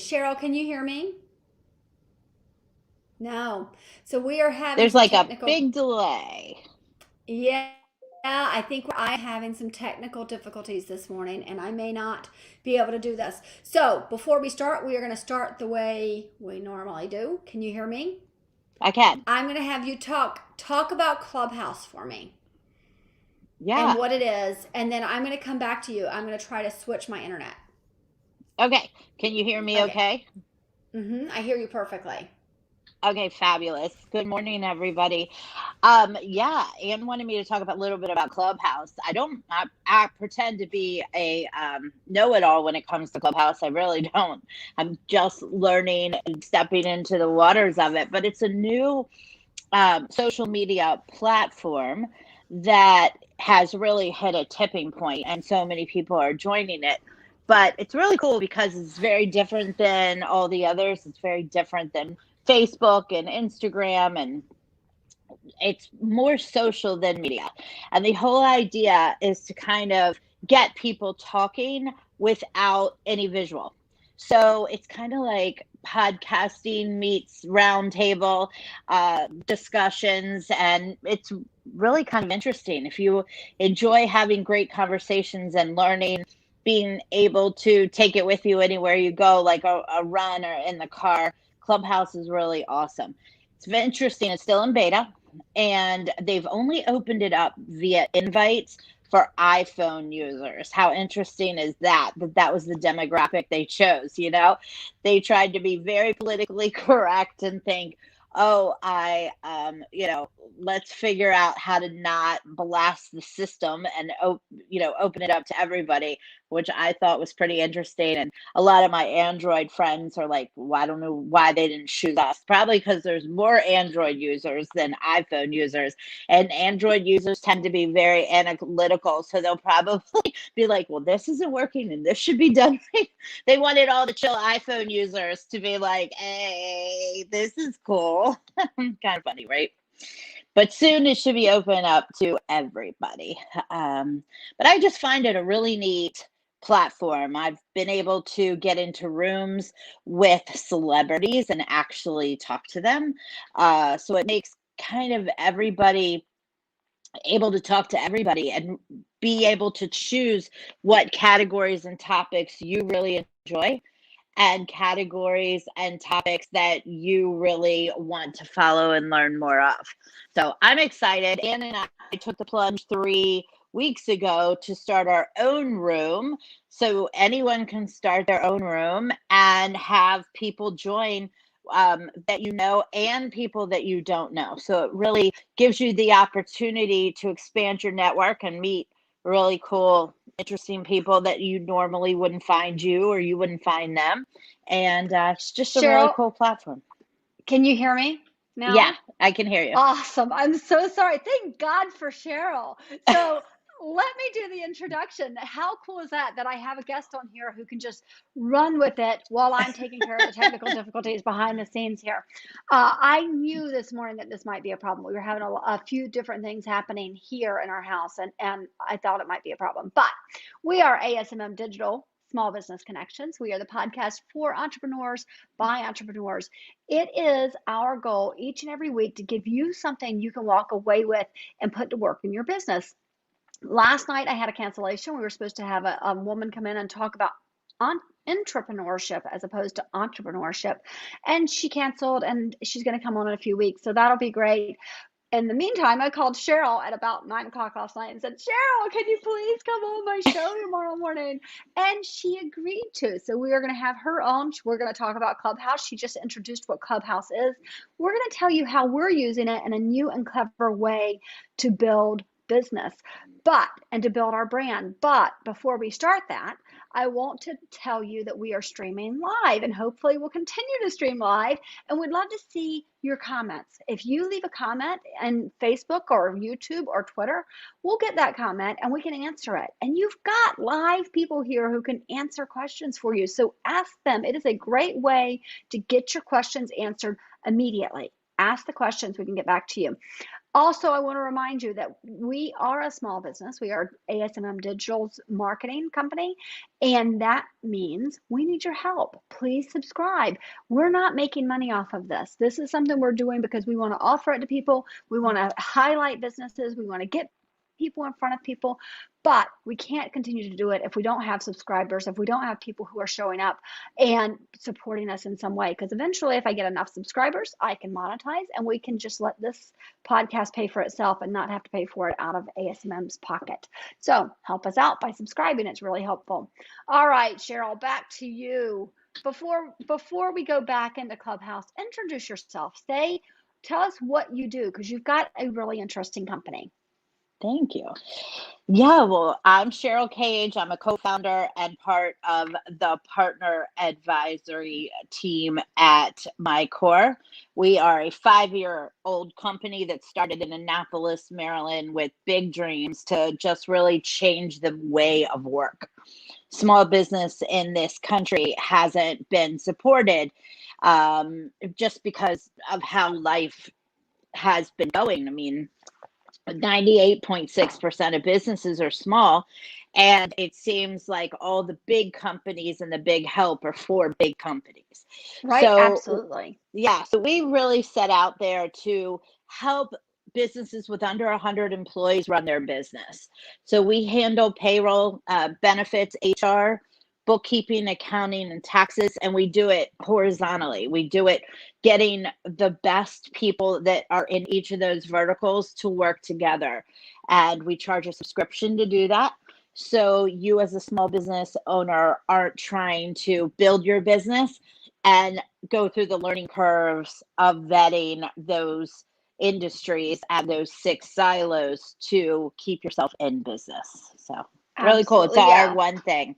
Cheryl, can you hear me? No. So we are having There's some like a technical. big delay. Yeah, I think I am having some technical difficulties this morning, and I may not be able to do this. So before we start, we are going to start the way we normally do. Can you hear me? I can. I'm going to have you talk about Clubhouse for me and Yeah. what it is, and then I'm going to come back to you. I'm going to try to switch my internet. Okay. Can you hear me Okay. okay? I hear you perfectly. Okay, fabulous. Good morning, everybody. Yeah, Ann wanted me to talk about a little bit about Clubhouse. I pretend to be a know-it-all when it comes to Clubhouse. I really don't. I'm just learning and stepping into the waters of it. But it's a new social media platform that has really hit a tipping point, and so many people are joining it. But it's really cool because it's very different than all the others. It's very different than Facebook and Instagram, and it's more social than media. And the whole idea is to kind of get people talking without any visual. So it's kind of like podcasting meets roundtable discussions, and it's really kind of interesting. If you enjoy having great conversations and learning, being able to take it with you anywhere you go, like a run or in the car, Clubhouse is really awesome. It's interesting. It's still in beta, and they've only opened it up via invites for iPhone users. How interesting is that? That was the demographic they chose, you know? They tried to be very politically correct and think, oh, let's figure out how to not blast the system and, open it up to everybody, which I thought was pretty interesting. And a lot of my Android friends are like, well, I don't know why they didn't choose us. Probably because there's more Android users than iPhone users. And Android users tend to be very analytical. So they'll probably be like, well, this isn't working and this should be done. They wanted all the chill iPhone users to be like, hey, this is cool. Kind of funny, right? But soon it should be open up to everybody. But I just find it a really neat platform. I've been able to get into rooms with celebrities and actually talk to them. So it makes kind of everybody able to talk to everybody and be able to choose what categories and topics you really enjoy and categories and topics that you really want to follow and learn more of. So I'm excited. Ann and I took the plunge 3 weeks ago to start our own room. So anyone can start their own room and have people join that you know and people that you don't know. So it really gives you the opportunity to expand your network and meet really cool, interesting people that you normally wouldn't find you or you wouldn't find them. And it's just a really Cheryl, cool platform. can you hear me Yeah, now? I can hear you. Awesome. I'm so sorry. Thank God for Cheryl. So let me do the introduction. How cool is that I have a guest on here who can just run with it while I'm taking care of the technical difficulties behind the scenes here. I knew this morning that this might be a problem. We were having a few different things happening here in our house, and I thought it might be a problem. But we are ASMM Digital, Small Business Connections. We are the podcast for entrepreneurs by entrepreneurs. It is our goal each and every week to give you something you can walk away with and put to work in your business. Last night I had a cancellation. We were supposed to have a woman come in and talk about entrepreneurship as opposed to entrepreneurship, and she canceled, and she's going to come on in a few weeks, so that'll be great. In the meantime, I called Cheryl at about 9 o'clock last night and said, Cheryl, can you please come on my show tomorrow morning? And she agreed to. So we are going to have her on. We're going to talk about Clubhouse. She just introduced what Clubhouse is. We're going to tell you how we're using it in a new and clever way to build business, and to build our brand. But before we start that, I want to tell you that we are streaming live, and hopefully we'll continue to stream live, and we'd love to see your comments. If you leave a comment on Facebook or YouTube or Twitter, we'll get that comment and we can answer it. And you've got live people here who can answer questions for you. So ask them. It is a great way to get your questions answered immediately. Ask the questions, we can get back to you. Also, I want to remind you that we are a small business. We are ASMM Digital's marketing company, and that means we need your help. Please subscribe. We're not making money off of this. This is something we're doing because we want to offer it to people. We want to highlight businesses. We want to get people in front of people, but we can't continue to do it if we don't have subscribers, if we don't have people who are showing up and supporting us in some way. Because eventually, if I get enough subscribers, I can monetize and we can just let this podcast pay for itself and not have to pay for it out of ASMM's pocket. So help us out by subscribing. It's really helpful. All right, Cheryl, back to you. Before we go back into Clubhouse, introduce yourself. Tell us what you do, because you've got a really interesting company. Thank you. Yeah, well, I'm Cheryl Cage. I'm a co-founder and part of the partner advisory team at MyCore. We are a 5-year-old company that started in Annapolis, Maryland, with big dreams to just really change the way of work. Small business in this country hasn't been supported just because of how life has been going. I mean, 98.6% of businesses are small, and it seems like all the big companies and the big help are for big companies. Right, So, absolutely. yeah, so we really set out there to help businesses with under 100 employees run their business. So we handle payroll, benefits, HR, bookkeeping, accounting, and taxes, and we do it horizontally. We do it getting the best people that are in each of those verticals to work together. And we charge a subscription to do that. So you as a small business owner aren't trying to build your business and go through the learning curves of vetting those industries and those 6 silos to keep yourself in business. So really cool. It's Absolutely, our yeah. one thing.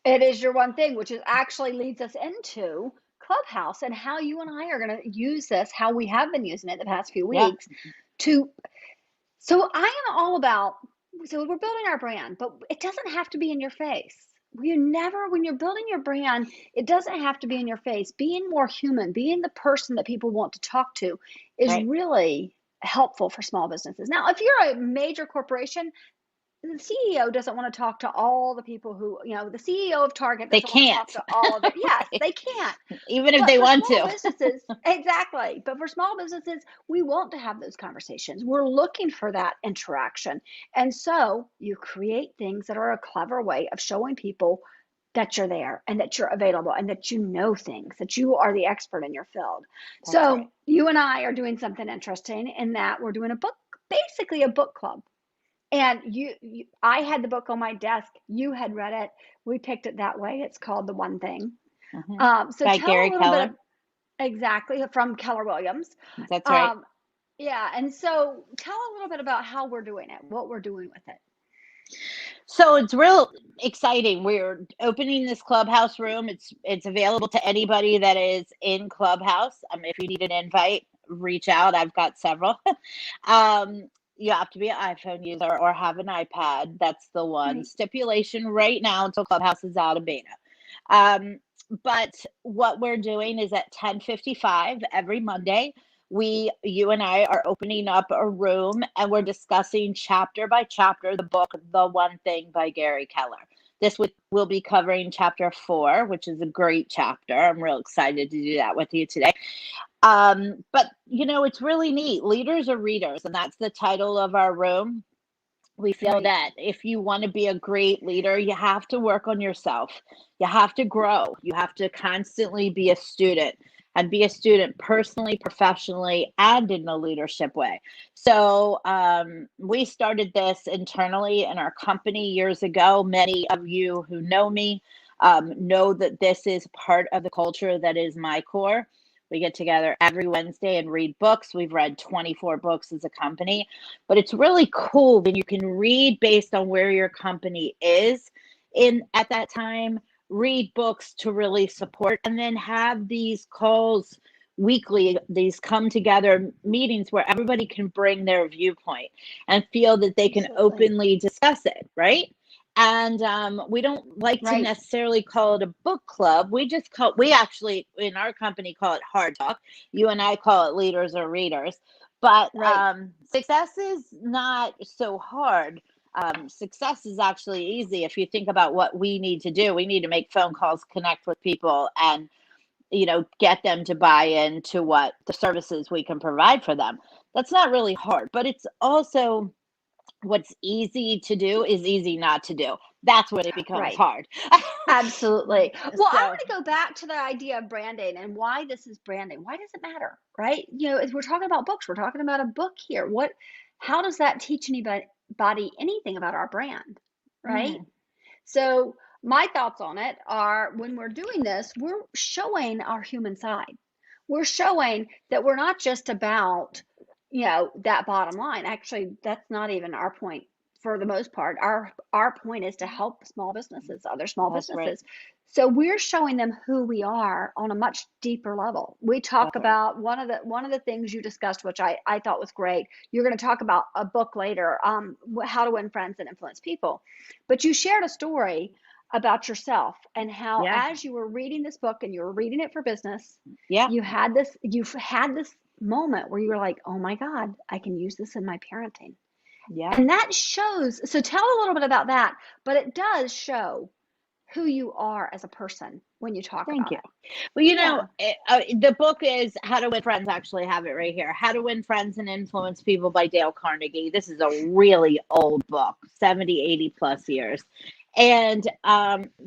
It is your one thing, which is actually leads us into Clubhouse and how you and I are going to use this, how we have been using it the past few Yeah. weeks to. So I am all about, so we're building our brand, but it doesn't have to be in your face. When you're building your brand, it doesn't have to be in your face. Being more human, being the person that people want to talk to is Right. really helpful for small businesses. Now, if you're a major corporation, the CEO doesn't want to talk to all the people who, the CEO of Target They doesn't want to talk can't. to all of their, yes, Right. they can't. Even if But they for want small to. businesses, exactly. But for small businesses, we want to have those conversations. We're looking for that interaction. And so you create things that are a clever way of showing people that you're there and that you're available and that you know things, that you are the expert in your field. That's So right. you and I are doing something interesting in that we're doing basically a book club. And I had the book on my desk. You had read it. We picked it that way. It's called The One Thing. Hmm. So By tell a Gary little bit Keller. of exactly from Keller Williams. That's right. Um, yeah. And so tell a little bit about how we're doing it, what we're doing with it. So it's real exciting. We're opening this Clubhouse room. It's available to anybody that is in Clubhouse. If you need an invite, reach out. I've got several. You have to be an iPhone user or have an iPad. That's the one Right. stipulation right now until Clubhouse is out of beta. Um, but what we're doing is at 10:55 every Monday, you and I are opening up a room and we're discussing chapter by chapter the book The One Thing by Gary Keller. We'll be covering chapter 4, which is a great chapter. I'm real excited to do that with you today. But it's really neat. Leaders are readers, and that's the title of our room. We feel Right. that if you want to be a great leader, you have to work on yourself. You have to grow. You have to constantly be a student and be a student personally, professionally, and in a leadership way. So we started this internally in our company years ago. Many of you who know me know that this is part of the culture that is MyCore. We get together every Wednesday and read books. We've read 24 books as a company, but it's really cool when you can read based on where your company is at that time, read books to really support, and then have these calls weekly, these come together meetings where everybody can bring their viewpoint and feel that they can Absolutely. openly discuss it, right? And we don't like to Right. necessarily call it a book club. We actually in our company call it hard talk. You and I call it leaders or readers. But Right. success is not so hard. Success is actually easy if you think about what we need to do. We need to make phone calls, connect with people, and get them to buy into what the services we can provide for them. That's not really hard, but it's also what's easy to do is easy not to do. That's when it becomes Right. hard. Absolutely. Well, I So, want to go back to the idea of branding and why this is branding. Why does it matter? Right? If we're talking about books, we're talking about a book here. How does that teach anybody anything about our brand? Right? mm, So, my thoughts on it are when we're doing this, we're showing our human side. We're showing that we're not just about, that bottom line. Actually, that's not even our point for the most part. Our point is to help small businesses, other small that's right. businesses. So we're showing them who we are on a much deeper level. We talk That's right. about one of the things you discussed, which I thought was great. You're going to talk about a book later, How to Win Friends and Influence People. But you shared a story about yourself and how, Yeah. as you were reading this book and you were reading it for business, Yeah. you've had this moment where you were like, oh my God, I can use this in my parenting. Yeah. And that shows. So tell a little bit about that, but it does show who you are as a person when you talk Thank about you. it. Well, Yeah. the book is How to Win Friends. Actually, have it right here. How to Win Friends and Influence People by Dale Carnegie. This is a really old book, 70, 80 plus years. And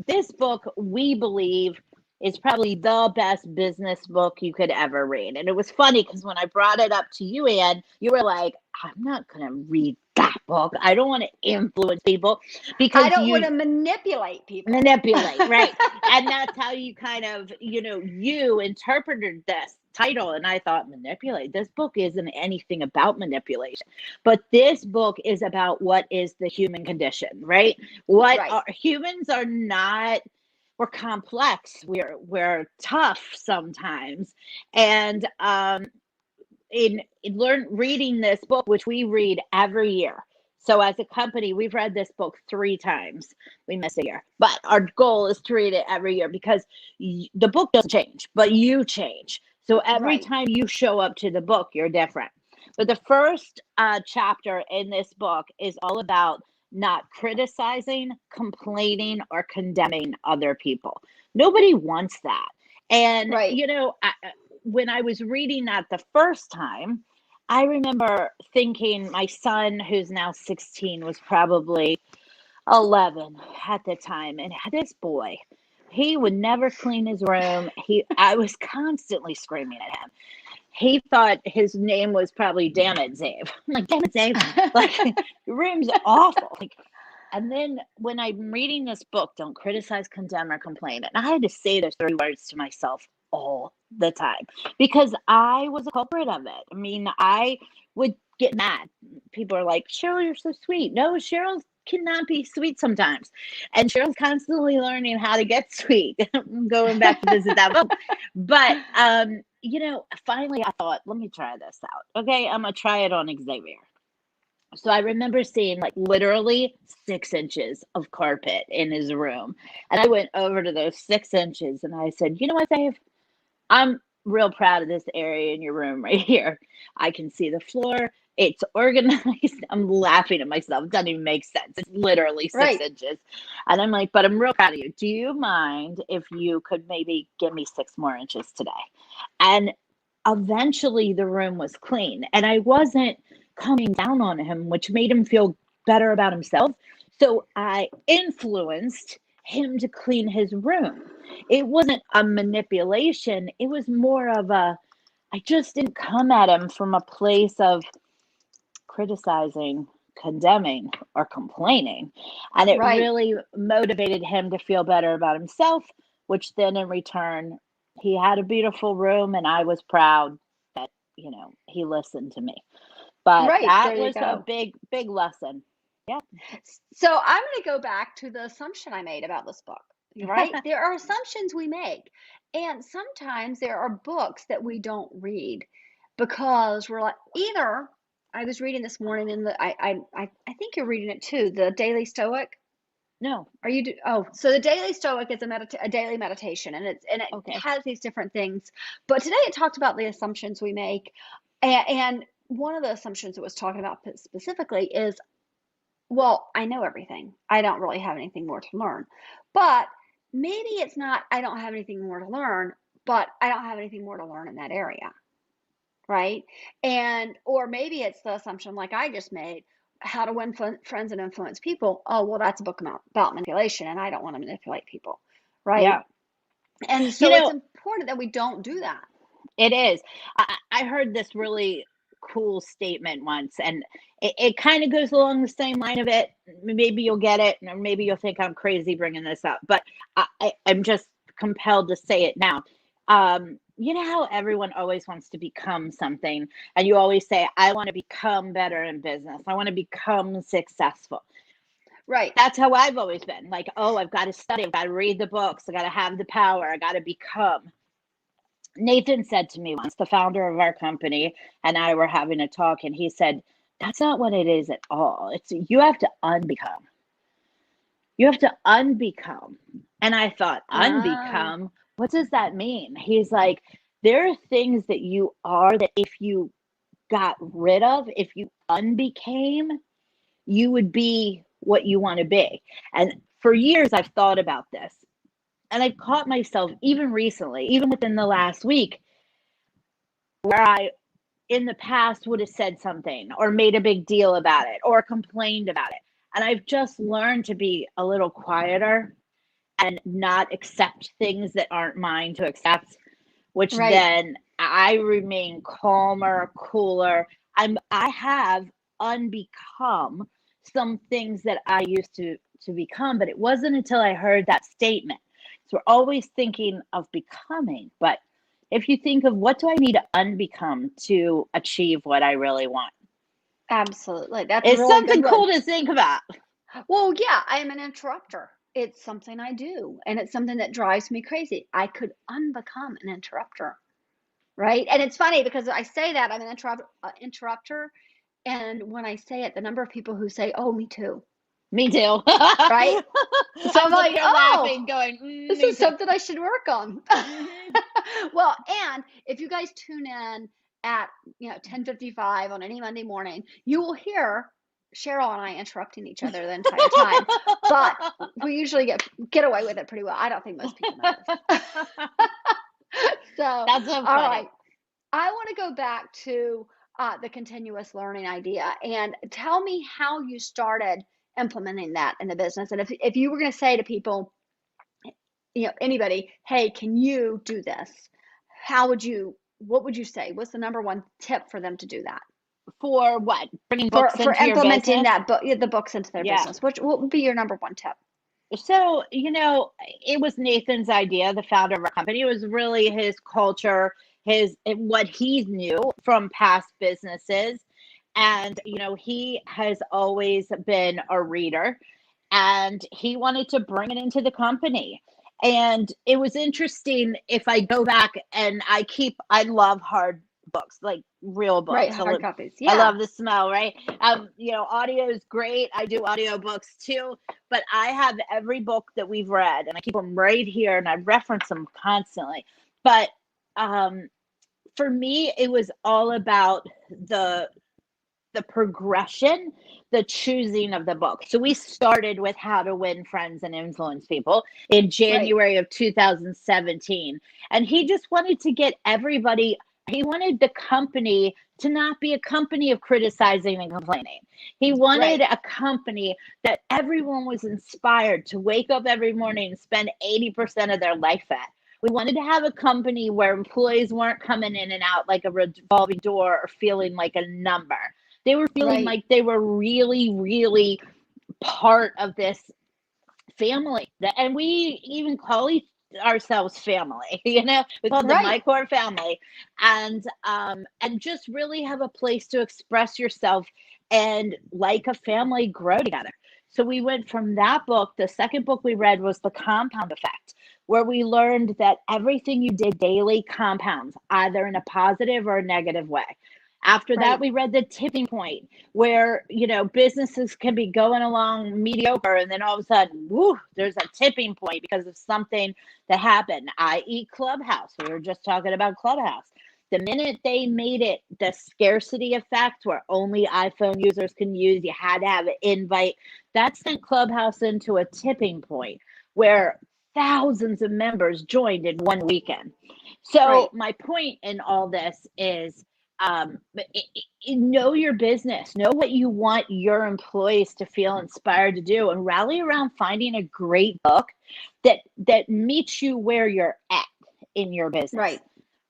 this book, we believe, is probably the best business book you could ever read. And it was funny because when I brought it up to you, Ann, you were like, I'm not going to read that book. I don't want to influence people I because don't want you to manipulate people. manipulate, right? And that's how you kind of, you interpreted this title. And I thought, manipulate. This book isn't anything about manipulation, but this book is about what is the human condition, right? What Right. are humans are not. We're complex. We're tough sometimes, and in reading this book, which we read every year. So as a company, we've read this book 3 times. We miss a year, but our goal is to read it every year because the book doesn't change, but you change. So every Right. time you show up to the book, you're different. But the first chapter in this book is all about not criticizing, complaining, or condemning other people. Nobody wants that. And, Right. when I was reading that the first time, I remember thinking my son, who's now 16, was probably 11 at the time. And this boy, he would never clean his room. I was constantly screaming at him. He thought his name was probably Damn It, Zave. I'm like, Damn it, Zave. Like, your room's awful. Like, and then when I'm reading this book, Don't Criticize, Condemn, or Complain, and I had to say those 3 words to myself all the time because I was a culprit of it. I mean, I would get mad. People are like, Cheryl, you're so sweet. No, Cheryl cannot be sweet sometimes. And Cheryl's constantly learning how to get sweet. I'm going back to visit that book. But, finally I thought, let me try this out. Okay, I'm going to try it on Xavier. So I remember seeing like literally 6 inches of carpet in his room. And I went over to those 6 inches and I said, you know what, Dave? I'm real proud of this area in your room right here. I can see the floor. It's organized. I'm laughing at myself. It doesn't even make sense. It's literally six Right. inches. And I'm like, but I'm real proud of you. Do you mind if you could maybe give me 6 more inches today? And eventually the room was clean. And I wasn't coming down on him, which made him feel better about himself. So I influenced him to clean his room. It wasn't a manipulation. It was more of I just didn't come at him from a place of criticizing, condemning, or complaining. And it Right. really motivated him to feel better about himself, which then in return, he had a beautiful room and I was proud that, he listened to me. But Right. that There you was a go. big, big lesson. Yeah. So I'm going to go back to the assumption I made about this book, right? There are assumptions we make. And sometimes there are books that we don't read because we're like, either I was reading this morning in I think you're reading it too, the Daily Stoic. No. Are you so the Daily Stoic is a daily meditation, and it Okay. has these different things. But today it talked about the assumptions we make, and one of the assumptions it was talking about specifically is, well, I know everything. I don't really have anything more to learn. But maybe it's not, I don't have anything more to learn, but I don't have anything more to learn in that area. Right. Or maybe it's the assumption like I just made, how to win friends and influence people. Oh, well, that's a book about manipulation, and I don't want to manipulate people. Right. Yeah. And so it's important that we don't do that. It is. I heard this really cool statement once, and it kind of goes along the same line of it. Maybe you'll get it, or maybe you'll think I'm crazy bringing this up, but I'm just compelled to say it now. You know how everyone always wants to become something, and you always say, I want to become better in business. I want to become successful. Right. That's how I've always been. Like, oh, I've got to study. I've got to read the books. I got to have the power. I got to become. Nathan said to me once, the founder of our company and I were having a talk, and he said, that's not what it is at all. It's you have to unbecome. You have to unbecome. And I thought, unbecome? What does that mean? He's like, there are things that you are that if you got rid of, if you unbecame, you would be what you want to be. And for years, I've thought about this. And I caught myself even recently, even within the last week, where I, in the past, would have said something or made a big deal about it or complained about it. And I've just learned to be a little quieter and not accept things that aren't mine to accept, which then I remain calmer, cooler. I have unbecome some things that I used to become, but it wasn't until I heard that statement. So we're always thinking of becoming, but if you think of what do I need to unbecome to achieve what I really want? Absolutely. That's It's really something good cool to think about. Well, yeah, I am an interrupter. It's something I do, and it's something that drives me crazy. I could unbecome an interrupter, right? And it's funny because I say that I'm an interrupter, and when I say it, the number of people who say, "Oh, me too," Me too. right? So I'm like, "Oh, laughing, going, this is something I should work on." Well, and if you guys tune in at 10:55 on any Monday morning, you will hear Cheryl and I interrupting each other the entire time. But we usually get away with it pretty well. I don't think most people notice. So That's so all funny. right. I want to go back to the continuous learning idea and tell me how you started implementing that in the business. And if you were going to say to people, anybody, hey, can you do this? What would you say? What's the number one tip for them to do that? For what? Bringing For books into your implementing business? the books into their Yeah. business. What would be your number one tip? So, it was Nathan's idea, the founder of our company. It was really his culture, what he knew from past businesses. And, he has always been a reader, and he wanted to bring it into the company. And it was interesting if I go back and I love hard books, like real books. Right, hard copies. Yeah. I love the smell, right? Audio is great. I do audiobooks too, but I have every book that we've read and I keep them right here and I reference them constantly. But for me, it was all about the progression, the choosing of the book. So we started with How to Win Friends and Influence People in January of 2017. And he just wanted to get he wanted the company to not be a company of criticizing and complaining. He wanted a company that everyone was inspired to wake up every morning and spend 80% of their life at. We wanted to have a company where employees weren't coming in and out like a revolving door or feeling like a number. They were feeling like they were really, really part of this family. And we even call ourselves family, we call them MyCore family. And just really have a place to express yourself and like a family grow together. So we went from that book. The second book we read was The Compound Effect, where we learned that everything you did daily compounds, either in a positive or a negative way. After that, we read The Tipping Point, where, businesses can be going along mediocre and then all of a sudden, whoo, there's a tipping point because of something that happened, i.e. Clubhouse. We were just talking about Clubhouse. The minute they made it the scarcity effect where only iPhone users can use, you had to have an invite, that sent Clubhouse into a tipping point where thousands of members joined in one weekend. So my point in all this is know your business, know what you want your employees to feel inspired to do, and rally around finding a great book that meets you where you're at in your business. Right.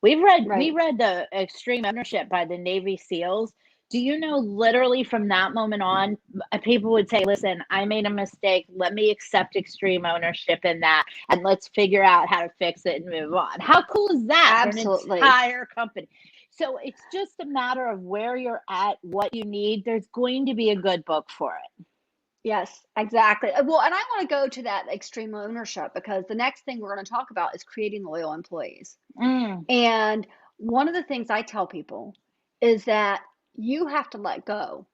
We read the Extreme Ownership by the Navy SEALs. Do you know, literally from that moment on, people would say, listen, I made a mistake. Let me accept extreme ownership in that, and let's figure out how to fix it and move on. How cool is that? Absolutely. For an entire company. So it's just a matter of where you're at, what you need. There's going to be a good book for it. Yes, exactly. Well, and I want to go to that extreme ownership, because the next thing we're going to talk about is creating loyal employees. And one of the things I tell people is that you have to let go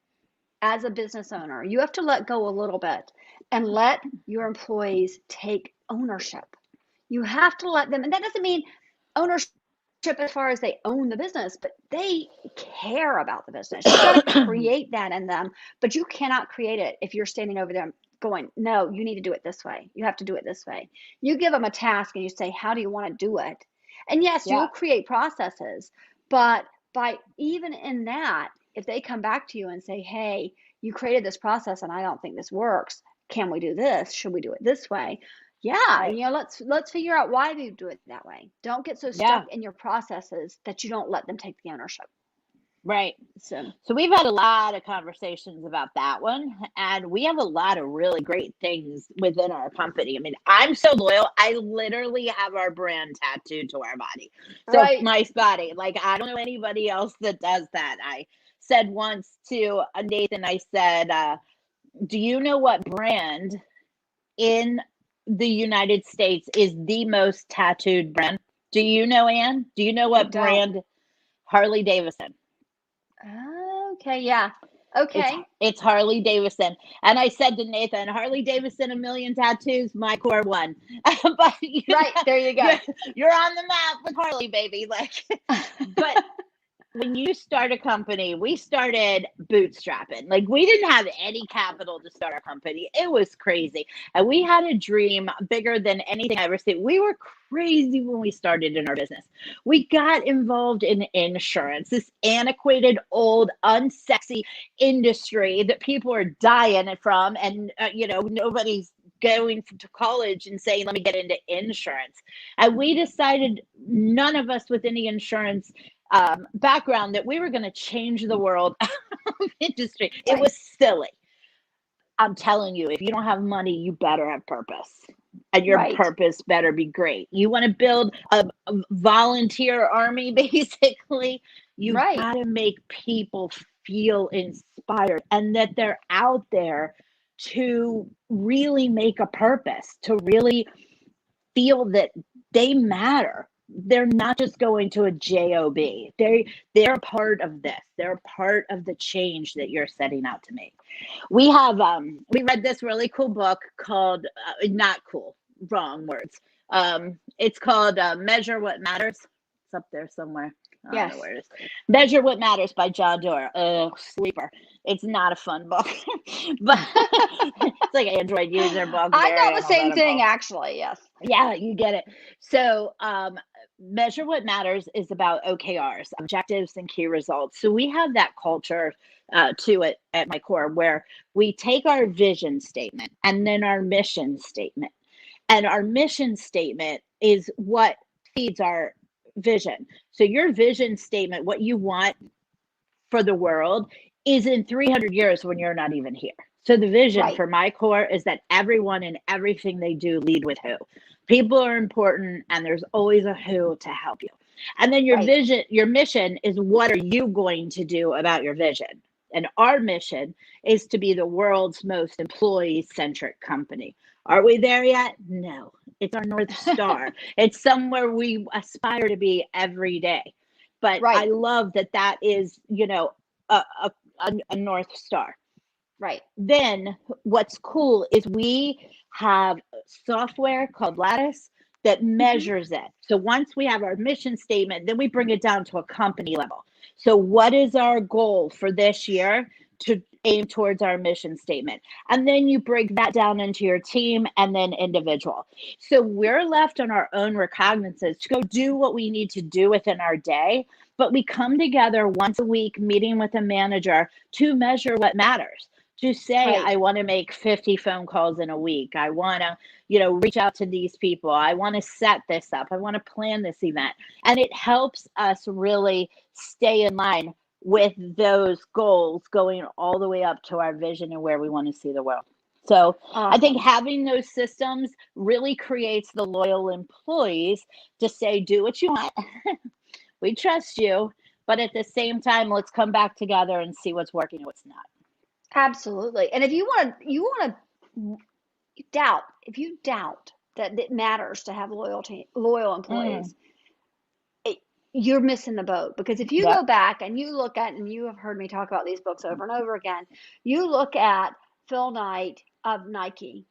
as a business owner. You have to let go a little bit and let your employees take ownership. You have to let them, and that doesn't mean ownership as far as they own the business, but they care about the business. You've got to create that in them, but you cannot create it if you're standing over there going, no, you need to do it this way. You have to do it this way. You give them a task and you say, how do you want to do it? And yes, you'll create processes, but by even in that, if they come back to you and say, hey, you created this process and I don't think this works. Can we do this? Should we do it this way? Yeah, you know, let's figure out why you do it that way. Don't get so stuck in your processes that you don't let them take the ownership. Right. So we've had a lot of conversations about that one, and we have a lot of really great things within our company. I mean, I'm so loyal. I literally have our brand tattooed to our body. So my body, like, I don't know anybody else that does that. I said once to Nathan, I said, do you know what brand in the United States is the most tattooed brand? Do you know, Ann? Do you know what brand? Harley Davidson. Okay, yeah. Okay. It's Harley Davidson. And I said to Nathan, Harley Davidson, 1 million tattoos, MyCore 1. But there you go. You're on the map with Harley, baby. Like, but when you start a company, we started bootstrapping. Like, we didn't have any capital to start our company. It was crazy. And we had a dream bigger than anything I ever seen. We were crazy when we started in our business. We got involved in insurance, this antiquated, old, unsexy industry that people are dying from. And, nobody's going to college and saying, let me get into insurance. And we decided, none of us with any insurance background, that we were going to change the world of industry. It was silly. I'm telling you, if you don't have money, you better have purpose. And your purpose better be great. You want to build a volunteer army, basically. You got to make people feel inspired and that they're out there to really make a purpose, to really feel that they matter. They're not just going to a job. They're part of this. They're part of the change that you're setting out to make. We have we read this really cool book called not cool, wrong words. It's called Measure What Matters. It's up there somewhere. I don't know where it is. Measure What Matters by John Doerr. Sleeper. It's not a fun book, but it's like an Android user book. I know the same thing, actually. Yes. Yeah, you get it. So Measure What Matters is about OKRs, objectives and key results. So we have that culture to it at MyCore, where we take our vision statement and then our mission statement. And our mission statement is what feeds our vision. So your vision statement, what you want for the world, is in 300 years when you're not even here. So the vision for MyCore is that everyone and everything they do lead with who. People are important, and there's always a who to help you. And then your vision, your mission is, what are you going to do about your vision? And our mission is to be the world's most employee-centric company. Are we there yet? No. It's our North Star. It's somewhere we aspire to be every day. But I love that is, a North Star. Right. Then what's cool is we have software called Lattice that measures it. So once we have our mission statement, then we bring it down to a company level. So what is our goal for this year to aim towards our mission statement? And then you break that down into your team and then individual. So we're left on our own recognizance to go do what we need to do within our day, but we come together once a week, meeting with a manager to measure what matters. To say, Right. I want to make 50 phone calls in a week. I want to, reach out to these people. I want to set this up. I want to plan this event. And it helps us really stay in line with those goals going all the way up to our vision and where we want to see the world. So I think Awesome. having those systems really creates the loyal employees to say, do what you want. We trust you. But at the same time, let's come back together and see what's working and what's not. Absolutely. And if you want to if you doubt that it matters to have loyal employees, you're missing the boat. Because if you Yep. go back and you look at, and you have heard me talk about these books over and over again, you look at Phil Knight of Nike,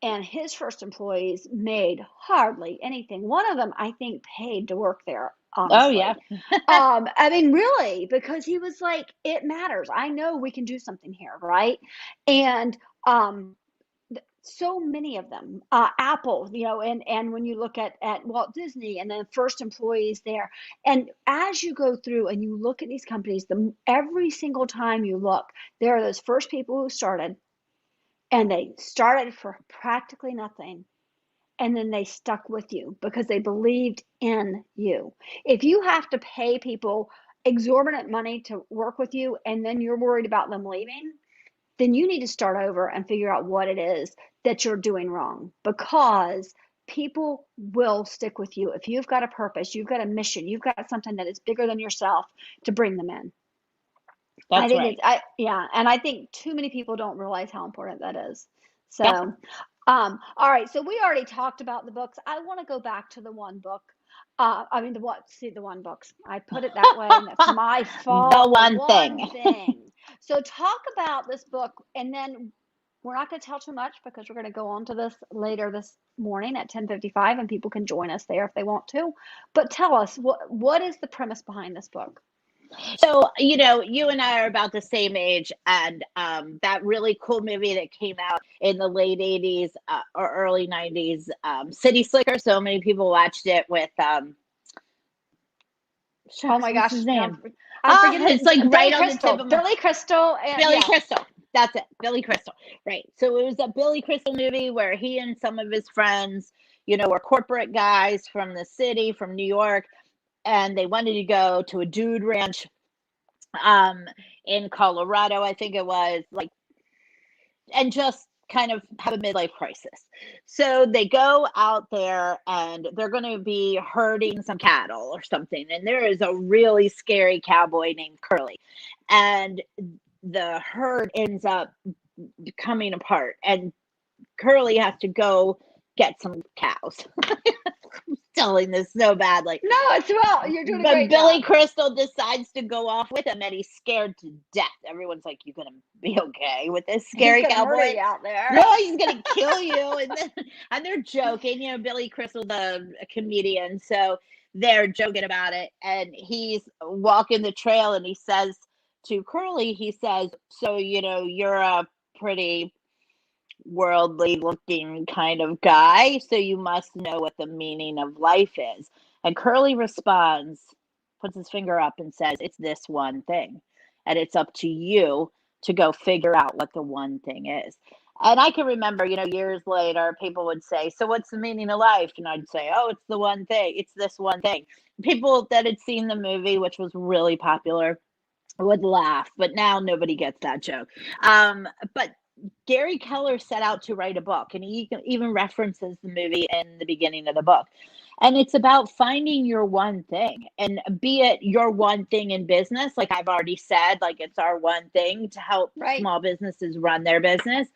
and his first employees made hardly anything. One of them, I think, paid to work there, Oh, yeah. honestly. I mean, really, because he was like, it matters. I know we can do something here, right? And so many of them, Apple, and when you look at Walt Disney and then first employees there, and as you go through and you look at these companies, every single time you look, there are those first people who started, and they started for practically nothing, and then they stuck with you because they believed in you. If you have to pay people exorbitant money to work with you, and then you're worried about them leaving, then you need to start over and figure out what it is that you're doing wrong, because people will stick with you if you've got a purpose, you've got a mission, you've got something that is bigger than yourself to bring them in. I That's think right. and I think too many people don't realize how important that is. Yeah. So, all right. So we already talked about the books. I want to go back to the one book. The one books. I put it that way, and that's my fault. The The one one thing. thing. So talk about this book, and then we're not going to tell too much because we're going to go on to this later this morning at 10:55, and people can join us there if they want to. But tell us, what is the premise behind this book? So, you and I are about the same age, and that really cool movie that came out in the late 80s or early 90s, City Slicker. So many people watched it with, Oh my what's gosh, his no, name? I'm forgetting It's like Billy right on the tip Crystal. of my, Billy Crystal, and Billy yes, Crystal. That's it, Billy Crystal. Right. So it was a Billy Crystal movie where he and some of his friends, were corporate guys from the city, from New York, and they wanted to go to a dude ranch in Colorado, I think it was, like, and just kind of have a midlife crisis. So they go out there and they're going to be herding some cattle or something. And there is a really scary cowboy named Curly. And the herd ends up coming apart, and Curly has to go get some cows. I'm telling this so badly. no, you're doing a But great Billy job. Crystal decides to go off with him, and he's scared to death. Everyone's like, "You gonna be okay with this He's scary gonna murder cowboy?" you out there. No, he's gonna kill you. And they're joking. Billy Crystal, the comedian, so they're joking about it. And he's walking the trail, and he says to Curly, he says, "So you're a pretty worldly looking kind of guy, so you must know what the meaning of life is." And Curly responds, puts his finger up and says, "It's this one thing. And it's up to you to go figure out what the one thing is." And I can remember, years later, people would say, "So what's the meaning of life?" And I'd say, "Oh, it's the one thing. It's this one thing." People that had seen the movie, which was really popular, would laugh, but now nobody gets that joke. But Gary Keller set out to write a book, and he even references the movie in the beginning of the book. And it's about finding your one thing, and be it your one thing in business, like I've already said, like it's our one thing to help Right. small businesses run their business,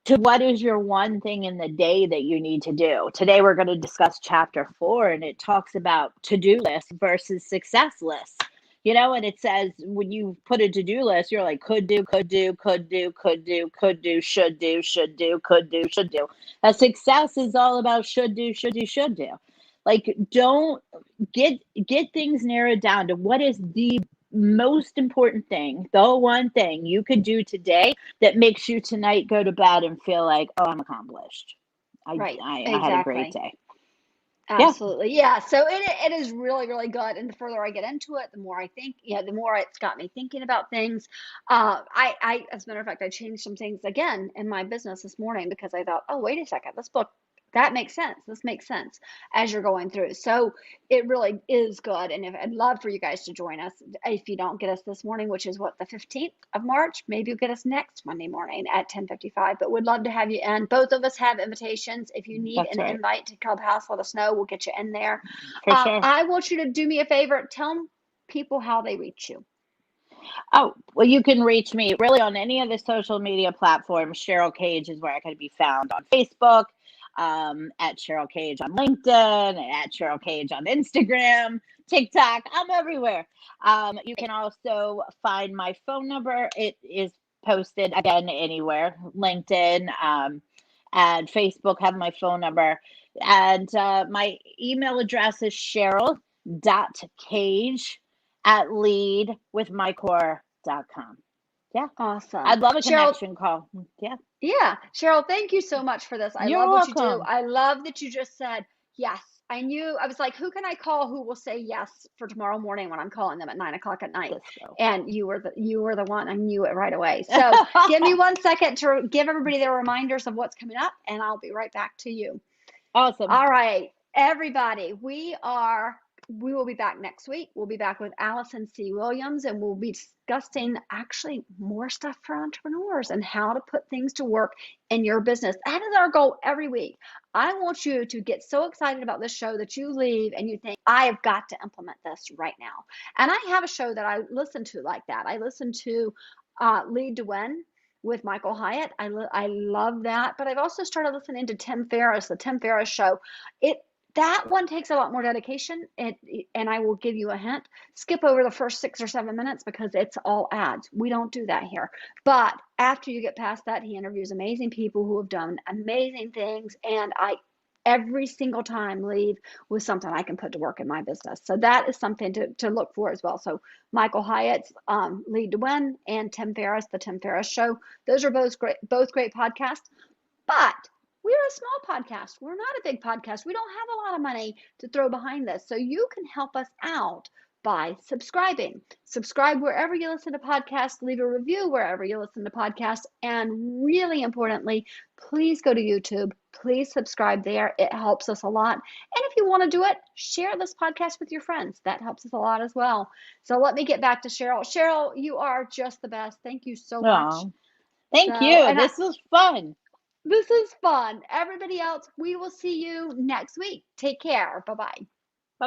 to what is your one thing in the day that you need to do. Today, we're going to discuss chapter 4, and it talks about to-do lists versus success lists. and it says when you put a to-do list, you're like, could do, could do, could do, could do, could do, should do, should do, could do, should do. Success is all about should do, should do, should do. Like, don't get things narrowed down to what is the most important thing, the one thing you could do today that makes you tonight go to bed and feel like, oh, I'm accomplished. Right. I had a great Exactly. day. Yeah, Absolutely. Yeah. So it is really, really good. And the further I get into it, the more I think, the more it's got me thinking about things. As a matter of fact, I changed some things again in my business this morning because I thought, oh, wait a second, this book, that makes sense. This makes sense as you're going through. So it really is good. And I'd love for you guys to join us. If you don't get us this morning, which is the 15th of March, maybe you'll get us next Monday morning at 10:55. But we'd love to have you in. Both of us have invitations. If you need that's an right. invite to Clubhouse, let us know. We'll get you in there. For sure. I want you to do me a favor. Tell people how they reach you. Oh, well, you can reach me really on any of the social media platforms. Cheryl Cage is where I can be found on Facebook, at Cheryl Cage on LinkedIn, at Cheryl Cage on Instagram, TikTok. I'm everywhere. You can also find my phone number. It is posted again anywhere. LinkedIn, and Facebook have my phone number. And my email address is cheryl.cage@leadwithmycore.com. Yeah. Awesome. I'd love a Cheryl, connection call. Yeah. yeah. Cheryl, thank you so much for this. I You're love what you do. welcome. I love that you just said yes. I was like, who can I call who will say yes for tomorrow morning when I'm calling them at 9 o'clock at night? Let's go. And you were the one. I knew it right away. So give me 1 second to give everybody their reminders of what's coming up, and I'll be right back to you. Awesome. All right, everybody, we will be back next week. We'll be back with Allison C. Williams, and we'll be discussing actually more stuff for entrepreneurs and how to put things to work in your business. That is our goal every week. I want you to get so excited about this show that you leave and you think, I have got to implement this right now. And I have a show that I listen to like that. I listen to Lead to Win with Michael Hyatt. I love that. But I've also started listening to Tim Ferriss, the Tim Ferriss show. That one takes a lot more dedication, and I will give you a hint. Skip over the first 6 or 7 minutes because it's all ads. We don't do that here. But after you get past that, he interviews amazing people who have done amazing things, and I every single time leave with something I can put to work in my business. So that is something to look for as well. So Michael Hyatt's Lead to Win and Tim Ferriss, the Tim Ferriss Show. Those are both great podcasts. But we're a small podcast. We're not a big podcast. We don't have a lot of money to throw behind this. So you can help us out by subscribing. Subscribe wherever you listen to podcasts. Leave a review wherever you listen to podcasts. And really importantly, please go to YouTube. Please subscribe there. It helps us a lot. And if you want to do it, share this podcast with your friends. That helps us a lot as well. So let me get back to Cheryl. Cheryl, you are just the best. Thank you so much. Thank you. This was fun. This is fun. Everybody else, we will see you next week. Take care. Bye-bye.